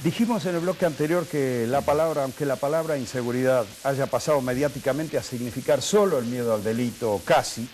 Dijimos en el bloque anterior que aunque la palabra inseguridad haya pasado mediáticamente a significar solo el miedo al delito, o casi,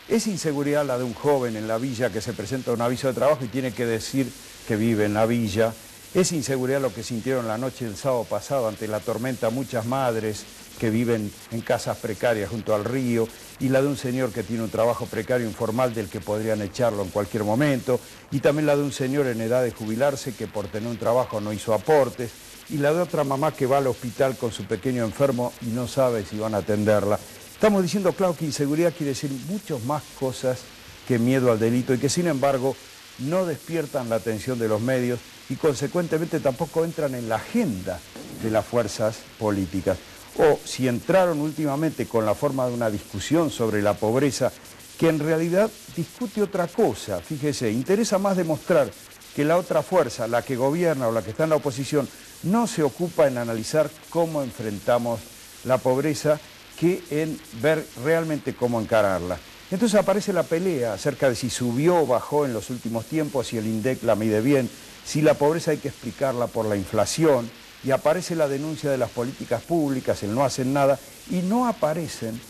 es inseguridad la de un joven en la villa que se presenta un aviso de trabajo y tiene que decir que vive en la villa. Es inseguridad lo que sintieron la noche del sábado pasado ante la tormenta muchas madres que viven en casas precarias junto al río, y la de un señor que tiene un trabajo precario informal del que podrían echarlo en cualquier momento, y también la de un señor en edad de jubilarse que por tener un trabajo no hizo aportes, y la de otra mamá que va al hospital con su pequeño enfermo y no sabe si van a atenderla. Estamos diciendo, claro, que inseguridad quiere decir muchas más cosas que miedo al delito y que sin embargo no despiertan la atención de los medios y consecuentemente tampoco entran en la agenda de las fuerzas políticas. O si entraron últimamente con la forma de una discusión sobre la pobreza, que en realidad discute otra cosa. Fíjese, interesa más demostrar que la otra fuerza, la que gobierna o la que está en la oposición, no se ocupa en analizar cómo enfrentamos la pobreza que en ver realmente cómo encararla. Entonces aparece la pelea acerca de si subió o bajó en los últimos tiempos, si el INDEC la mide bien, si la pobreza hay que explicarla por la inflación, y aparece la denuncia de las políticas públicas, el no hacen nada, y no aparecen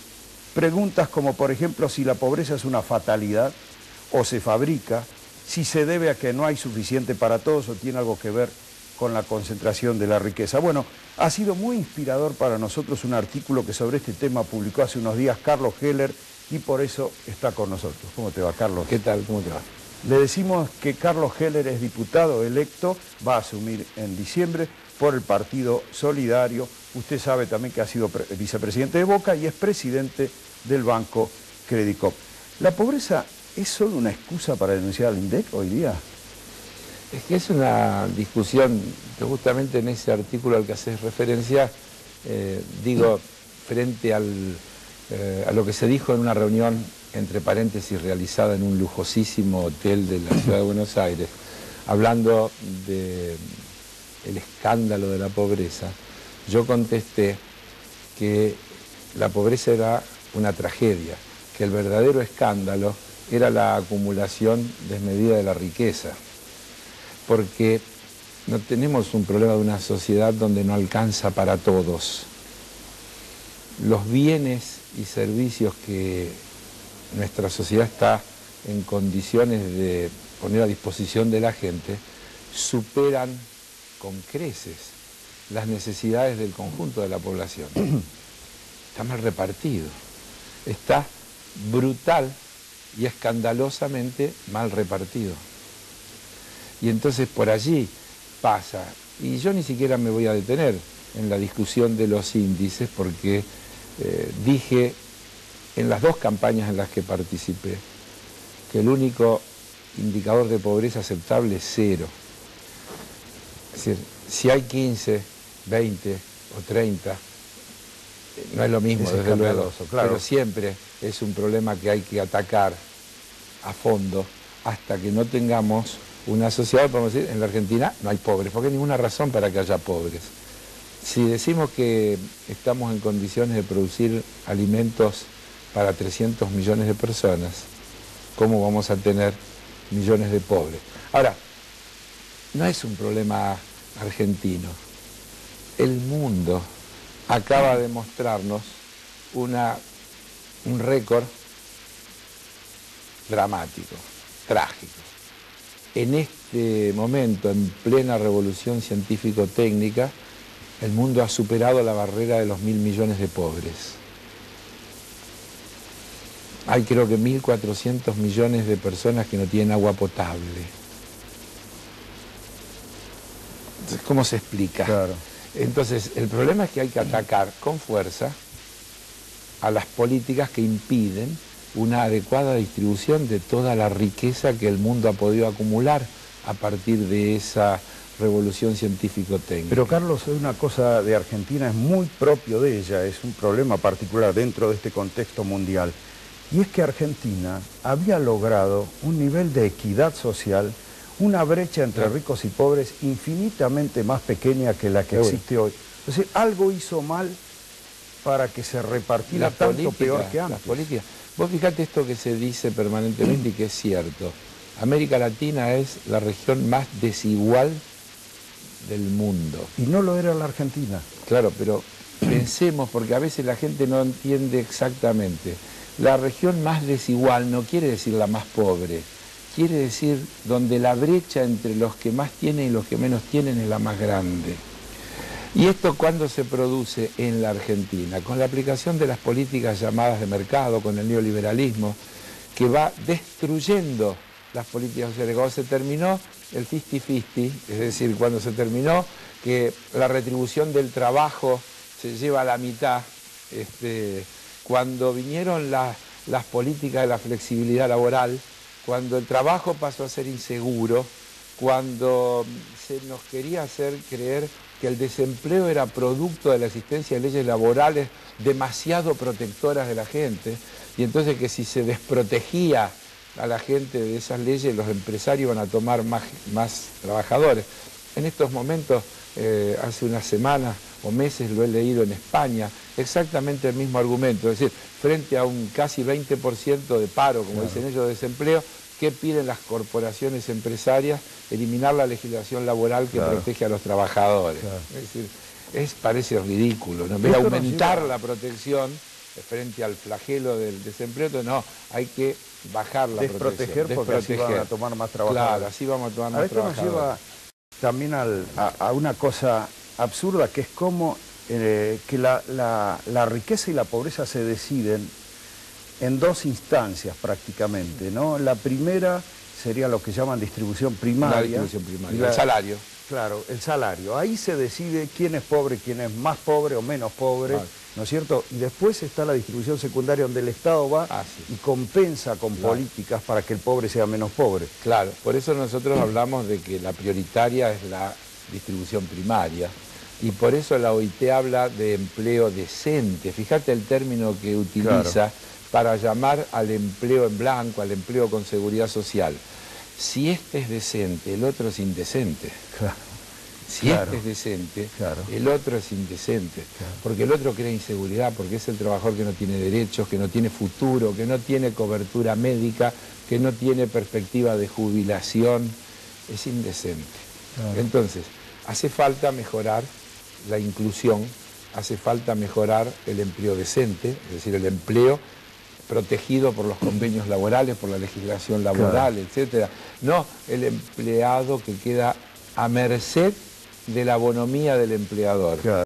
preguntas como, por ejemplo, si la pobreza es una fatalidad o se fabrica, si se debe a que no hay suficiente para todos o tiene algo que ver con la concentración de la riqueza. Bueno, ha sido muy inspirador para nosotros un artículo que sobre este tema publicó hace unos días Carlos Heller y por eso está con nosotros. ¿Cómo te va, Carlos? ¿Qué tal? ¿Cómo te va? Le decimos que Carlos Heller es diputado electo, va a asumir en diciembre por el Partido Solidario. Usted sabe también que ha sido vicepresidente de Boca y es presidente del Banco Credit Corp. ¿La pobreza es solo una excusa para denunciar al INDEC hoy día? Es que es una discusión que justamente en ese artículo al que haces referencia, digo, frente a lo que se dijo en una reunión, entre paréntesis, realizada en un lujosísimo hotel de la ciudad de Buenos Aires, hablando del escándalo de la pobreza, yo contesté que la pobreza era una tragedia, que el verdadero escándalo era la acumulación desmedida de la riqueza, porque no tenemos un problema de una sociedad donde no alcanza para todos. Los bienes y servicios que nuestra sociedad está en condiciones de poner a disposición de la gente superan con creces las necesidades del conjunto de la población. Está mal repartido, está brutal y escandalosamente mal repartido. Y entonces por allí pasa, y yo ni siquiera me voy a detener en la discusión de los índices porque dije en las dos campañas en las que participé que el único indicador de pobreza aceptable es 0. Es decir, si hay 15, 20 o 30, no es lo mismo, desde luego, claro. Pero siempre es un problema que hay que atacar a fondo hasta que no tengamos una sociedad, podemos decir, en la Argentina no hay pobres, porque hay ninguna razón para que haya pobres. Si decimos que estamos en condiciones de producir alimentos para 300 millones de personas, ¿cómo vamos a tener millones de pobres? Ahora, no es un problema argentino. El mundo acaba de mostrarnos un récord dramático, trágico. En este momento, en plena revolución científico-técnica, el mundo ha superado la barrera de los 1.000 millones de pobres. Hay creo que 1.400 millones de personas que no tienen agua potable. Entonces, ¿cómo se explica? Claro. Entonces, el problema es que hay que atacar con fuerza a las políticas que impiden una adecuada distribución de toda la riqueza que el mundo ha podido acumular a partir de esa revolución científico-técnica. Pero Carlos, una cosa de Argentina es muy propio de ella, es un problema particular dentro de este contexto mundial. Y es que Argentina había logrado un nivel de equidad social, una brecha entre ricos y pobres infinitamente más pequeña que la que existe hoy. Es decir, algo hizo mal para que se repartiera tanto peor que antes. Vos fijate esto que se dice permanentemente y que es cierto. América Latina es la región más desigual del mundo. Y no lo era la Argentina. Claro, pero pensemos, porque a veces la gente no entiende exactamente. La región más desigual no quiere decir la más pobre, quiere decir donde la brecha entre los que más tienen y los que menos tienen es la más grande. ¿Y esto cuándo se produce en la Argentina? Con la aplicación de las políticas llamadas de mercado, con el neoliberalismo, que va destruyendo las políticas sociales. Cuando se terminó el 50-50, es decir, cuando se terminó que la retribución del trabajo se lleva a la mitad, cuando vinieron las políticas de la flexibilidad laboral, cuando el trabajo pasó a ser inseguro, cuando se nos quería hacer creer que el desempleo era producto de la existencia de leyes laborales demasiado protectoras de la gente, y entonces que si se desprotegía a la gente de esas leyes, los empresarios iban a tomar más trabajadores. En estos momentos, hace unas semanas o meses lo he leído en España, exactamente el mismo argumento, es decir, frente a un casi 20% de paro, como dicen ellos, de desempleo, ¿qué piden las corporaciones empresarias? Eliminar la legislación laboral que protege a los trabajadores. Es decir, parece ridículo, ¿no? En vez de aumentar la protección frente al flagelo del desempleo, entonces no, hay que bajar la protección. Porque así van a tomar más trabajadores. Claro, así vamos a tomar más trabajadores. Esto nos lleva también a una cosa absurda, que es como que la riqueza y la pobreza se deciden en dos instancias prácticamente, ¿no? La primera sería lo que llaman distribución primaria. La distribución primaria, el salario. Claro, el salario. Ahí se decide quién es pobre, quién es más pobre o menos pobre, ¿no es cierto? Y después está la distribución secundaria, donde el Estado va y compensa con políticas para que el pobre sea menos pobre. Claro, por eso nosotros hablamos de que la prioritaria es la distribución primaria, y por eso la OIT habla de empleo decente. Fíjate el término que utiliza para llamar al empleo en blanco, al empleo con seguridad social. Si este es decente, el otro es indecente. Si este es decente, el otro es indecente. Porque el otro crea inseguridad, porque es el trabajador que no tiene derechos, que no tiene futuro, que no tiene cobertura médica, que no tiene perspectiva de jubilación. Es indecente. Entonces, hace falta mejorar la inclusión, hace falta mejorar el empleo decente, es decir, el empleo protegido por los convenios laborales, por la legislación laboral, etcétera. No el empleado que queda a merced de la bonomía del empleador.